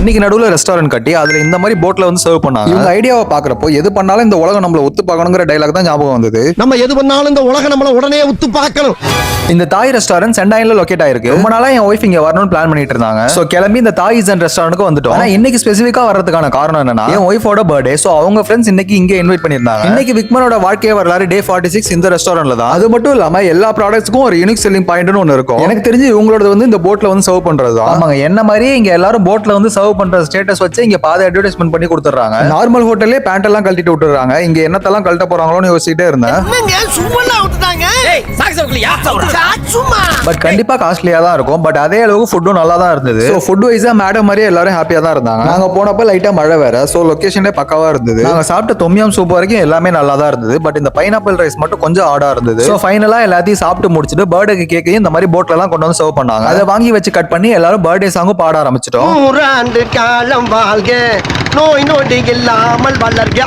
இன்னைக்கு நடுவுல ரெஸ்டாரண்ட் கட்டி அதுல இந்த மாதிரி போட்ல வந்து சர்வ் பண்ணாங்க. இவங்க ஐடியாவை பாக்குறப்போ எது பண்ணாலும் இந்த உலகம் நம்மள ஒத்து பார்க்கணுங்கிற டைலாக் தான் ஞாபகம் வந்தது. நம்ம எது பண்ணாலும் இந்த உலகம் நம்மள உடனே ஒத்து பார்க்கணும். இந்த தாய் ரெஸ்டாரண்ட் சென்டாயில லொகேட் ஆயிருக்கு. ரொம்ப நாளா என் ஒய்ஃப் இங்க வரணும்னு பிளான் பண்ணிட்டு இருந்தாங்க. சோ கிளம்பி இந்த தாய் இசன் ரெஸ்டாரண்ட்க்கு வந்துட்டோம். ஆனா இன்னைக்கு ஸ்பெசிஃபிக்கா வரதுக்கான காரணம் என்னன்னா என் ஒய்ஃபோட பர்த்டே. சோ அவங்க ஃப்ரெண்ட்ஸ் இன்னைக்கு இங்க இன்வைட் பண்ணிருந்தாங்க. இன்னைக்கு விக்மனோட வாழ்க்கை வரலாறு டே 46 இந்த ரெஸ்டாரண்ட்ல தான். அது மட்டும் இல்லாம எல்லா ப்ராடக்ட்ஸ்க்கும் ஒரு யூனிக் செல்லிங் பாயிண்ட்னு ஒன்னு இருக்கும். எனக்கு தெரிஞ்சு இவங்களோட வந்து இந்த போட்ல வந்து சர்வ் பண்றது தான். ஆமாங்க, என்ன மாதிரி இங்க எல்லாரும் போட்ல வந்து சர்வ் பண்ற ஸ்டேட்டஸ் வச்சு இங்க பாதி அட்வர்டைஸ்மெண்ட் பண்ணி கொடுத்துறாங்க. நார்மல் ஹோட்டல்லே பேண்ட் எல்லாம் கழட்டிட்டு விட்டுறாங்க. இங்க என்னத்தெல்லாம் கழட்ட போறாங்களோன்னு யோசிச்சுட்டே இருந்தேன். பட் கண்டிப்பா காஸ்ட்லியா தான் இருக்கும். பட் அதே அளவுக்கு ஃபுட்டும் நல்லா தான் இருந்தது. சோ ஃபுட் வைஸா மேடம் மாதிரி எல்லாரும் ஹாப்பியா தான் இருந்தாங்க. நாங்க போனப்ப லைட்டா மழை வேற. சோ லொகேஷனே பக்காவா இருந்தது. நாங்க சாப்பிட்ட தொம்யம் சூப் வரைக்கும் எல்லாமே நல்லா தான் இருந்தது. பட் இந்த பைனாப்பிள் ரைஸ் மட்டும் கொஞ்சம் ஆடா இருந்தது. சோ ஃபைனலா எல்லாத்தையும் சாப்பிட்டு முடிச்சிட்டு பர்த்டேக்கு கேக்கையும் இந்த மாதிரி போட்ல எல்லாம் கொண்டு வந்து சர்வ் பண்ணாங்க. அதை வாங்கி வச்சு கட் பண்ணி எல்லாரும் பர்த்டே சாங்கும் பாட ஆரம்பிச்சிட்டோம். காலம் வாழ்க, நோய் நொடி இல்லாமல் வளர்க.